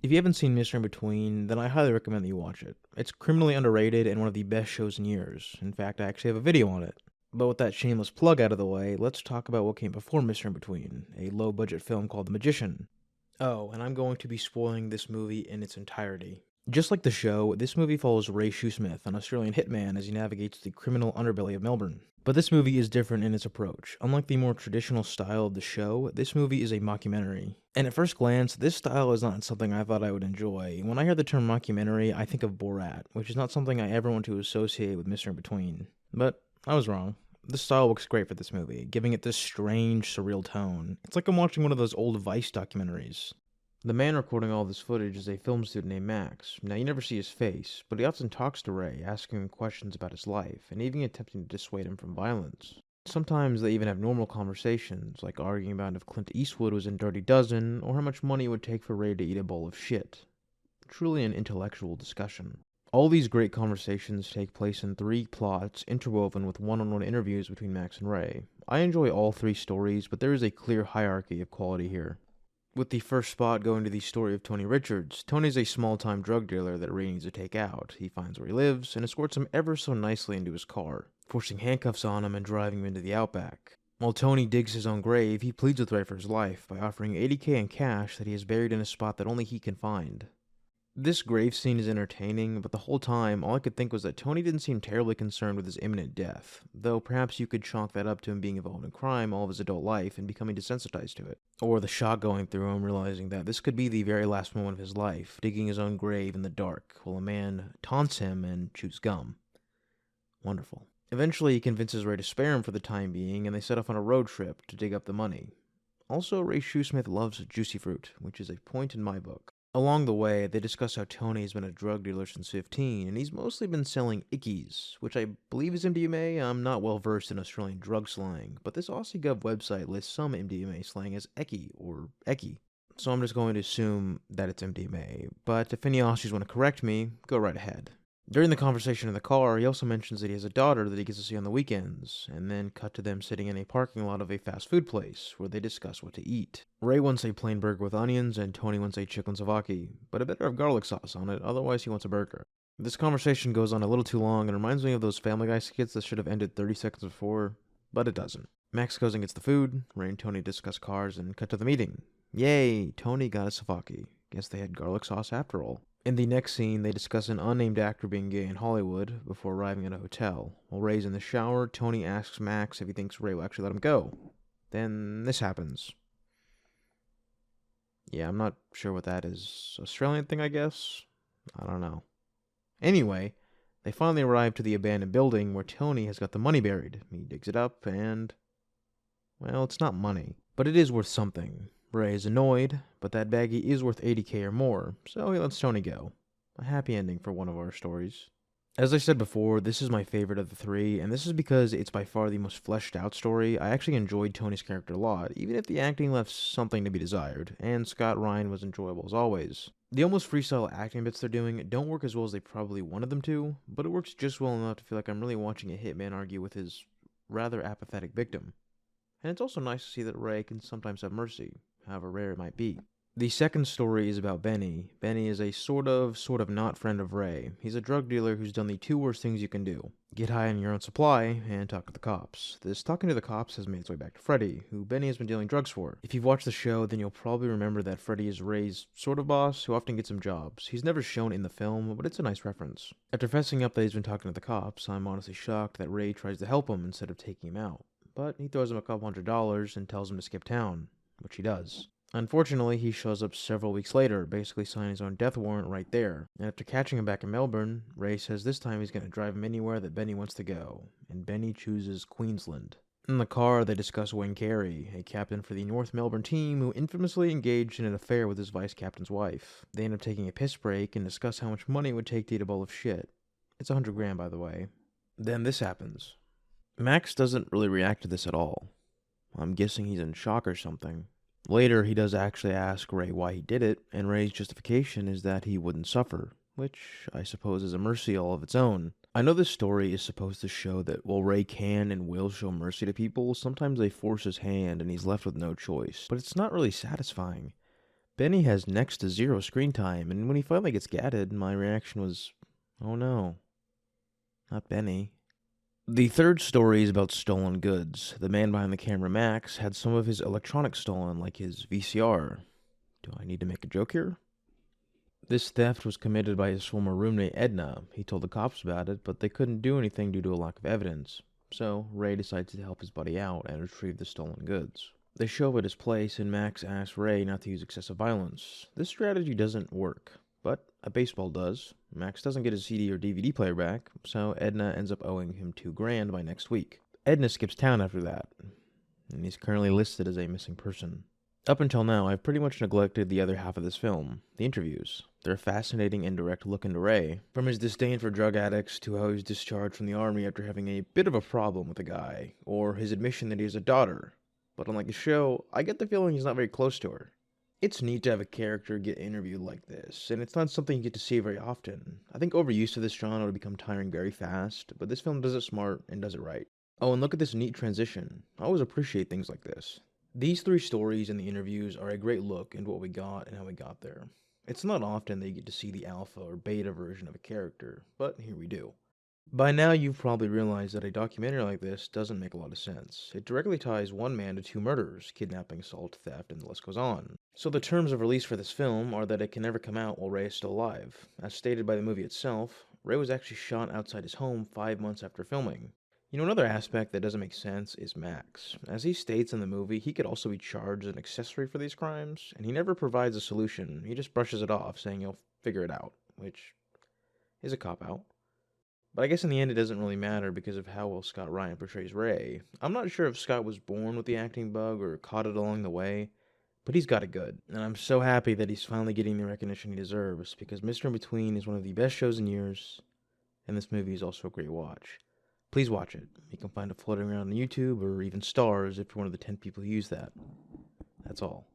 If you haven't seen Mr. Inbetween, then I highly recommend that you watch it. It's criminally underrated and one of the best shows in years. In fact, I actually have a video on it. But with that shameless plug out of the way, let's talk about what came before Mr. Inbetween, a low-budget film called The Magician. Oh, and I'm going to be spoiling this movie in its entirety. Just like the show, this movie follows Ray Shoesmith, an Australian hitman, as he navigates the criminal underbelly of Melbourne. But this movie is different in its approach. Unlike the more traditional style of the show, this movie is a mockumentary. And at first glance, this style is not something I thought I would enjoy. When I hear the term mockumentary, I think of Borat, which is not something I ever want to associate with Mr. Between. But I was wrong. This style works great for this movie, giving it this strange, surreal tone. It's like I'm watching one of those old Vice documentaries. The man recording all this footage is a film student named Max. Now, you never see his face, but he often talks to Ray, asking him questions about his life, and even attempting to dissuade him from violence. Sometimes they even have normal conversations, like arguing about if Clint Eastwood was in Dirty Dozen, or how much money it would take for Ray to eat a bowl of shit. Truly an intellectual discussion. All these great conversations take place in 3 plots interwoven with one-on-one interviews between Max and Ray. I enjoy all 3 stories, but there is a clear hierarchy of quality here. With the first spot going to the story of Tony Richards, Tony's a small-time drug dealer that Ray needs to take out. He finds where he lives and escorts him ever so nicely into his car, forcing handcuffs on him and driving him into the outback. While Tony digs his own grave, he pleads with Ray for his life by offering $80K in cash that he has buried in a spot that only he can find. This grave scene is entertaining, but the whole time, all I could think was that Tony didn't seem terribly concerned with his imminent death, though perhaps you could chalk that up to him being involved in crime all of his adult life and becoming desensitized to it. Or the shock going through him realizing that this could be the very last moment of his life, digging his own grave in the dark, while a man taunts him and chews gum. Wonderful. Eventually, he convinces Ray to spare him for the time being, and they set off on a road trip to dig up the money. Also, Ray Shoesmith loves juicy fruit, which is a point in my book. Along the way, they discuss how Tony has been a drug dealer since 15, and he's mostly been selling ickies, which I believe is MDMA. I'm not well versed in Australian drug slang, but this AussieGov website lists some MDMA slang as eckie or eckie, so I'm just going to assume that it's MDMA, but if any Aussies want to correct me, go right ahead. During the conversation in the car, he also mentions that he has a daughter that he gets to see on the weekends, and then cut to them sitting in a parking lot of a fast food place, where they discuss what to eat. Ray wants a plain burger with onions, and Tony wants a chicken souvlaki, but it better have garlic sauce on it, otherwise he wants a burger. This conversation goes on a little too long and reminds me of those Family Guy skits that should have ended 30 seconds before, but it doesn't. Max goes and gets the food, Ray and Tony discuss cars, and cut to the meeting. Yay, Tony got a souvlaki. Guess they had garlic sauce after all. In the next scene, they discuss an unnamed actor being gay in Hollywood before arriving at a hotel. While Ray's in the shower, Tony asks Max if he thinks Ray will actually let him go. Then this happens. Yeah, I'm not sure what that is. Australian thing, I guess? I don't know. Anyway, they finally arrive to the abandoned building where Tony has got the money buried. He digs it up and... well, it's not money, but it is worth something. Ray is annoyed, but that baggie is worth $80K or more, so he lets Tony go. A happy ending for one of our stories. As I said before, this is my favorite of the 3, and this is because it's by far the most fleshed out story. I actually enjoyed Tony's character a lot, even if the acting left something to be desired, and Scott Ryan was enjoyable as always. The almost freestyle acting bits they're doing don't work as well as they probably wanted them to, but it works just well enough to feel like I'm really watching a hitman argue with his rather apathetic victim. And it's also nice to see that Ray can sometimes have mercy, however rare it might be. The second story is about Benny. Benny is a sort of not friend of Ray. He's a drug dealer who's done the 2 worst things you can do. Get high on your own supply, and talk to the cops. This talking to the cops has made its way back to Freddy, who Benny has been dealing drugs for. If you've watched the show, then you'll probably remember that Freddy is Ray's sort of boss, who often gets him jobs. He's never shown in the film, but it's a nice reference. After fessing up that he's been talking to the cops, I'm honestly shocked that Ray tries to help him instead of taking him out. But he throws him a couple $100 and tells him to skip town, which he does. Unfortunately, he shows up several weeks later, basically signing his own death warrant right there. And after catching him back in Melbourne, Ray says this time he's going to drive him anywhere that Benny wants to go, and Benny chooses Queensland. In the car, they discuss Wayne Carey, a captain for the North Melbourne team who infamously engaged in an affair with his vice-captain's wife. They end up taking a piss break and discuss how much money it would take to eat a bowl of shit. It's $100 grand, by the way. Then this happens. Max doesn't really react to this at all. I'm guessing he's in shock or something. Later, he does actually ask Ray why he did it, and Ray's justification is that he wouldn't suffer, which I suppose is a mercy all of its own. I know this story is supposed to show that while Ray can and will show mercy to people, sometimes they force his hand and he's left with no choice, but it's not really satisfying. Benny has next to zero screen time, and when he finally gets gatted, my reaction was, oh no, not Benny. The third story is about stolen goods. The man behind the camera, Max, had some of his electronics stolen, like his VCR. Do I need to make a joke here? This theft was committed by his former roommate, Edna. He told the cops about it, but they couldn't do anything due to a lack of evidence. So, Ray decides to help his buddy out and retrieve the stolen goods. They show up at his place, and Max asks Ray not to use excessive violence. This strategy doesn't work, but a baseball does. Max doesn't get his CD or DVD player back, so Edna ends up owing him $2,000 by next week. Edna skips town after that, and he's currently listed as a missing person. Up until now, I've pretty much neglected the other half of this film, the interviews. They're a fascinating and direct look into Ray, from his disdain for drug addicts to how he was discharged from the army after having a bit of a problem with a guy, or his admission that he has a daughter. But unlike the show, I get the feeling he's not very close to her. It's neat to have a character get interviewed like this, and it's not something you get to see very often. I think overuse of this genre would become tiring very fast, but this film does it smart and does it right. Oh, and look at this neat transition. I always appreciate things like this. These three stories and the interviews are a great look into what we got and how we got there. It's not often that you get to see the alpha or beta version of a character, but here we do. By now, you've probably realized that a documentary like this doesn't make a lot of sense. It directly ties one man to two murders, kidnapping, assault, theft, and the list goes on. So the terms of release for this film are that it can never come out while Ray is still alive. As stated by the movie itself, Ray was actually shot outside his home 5 months after filming. You know, another aspect that doesn't make sense is Max. As he states in the movie, he could also be charged as an accessory for these crimes, and he never provides a solution. He just brushes it off, saying he'll figure it out, which is a cop-out. But I guess in the end it doesn't really matter because of how well Scott Ryan portrays Ray. I'm not sure if Scott was born with the acting bug or caught it along the way, but he's got it good. And I'm so happy that he's finally getting the recognition he deserves, because Mr. Inbetween is one of the best shows in years, and this movie is also a great watch. Please watch it. You can find it floating around on YouTube or even Stars if you're one of the 10 people who use that. That's all.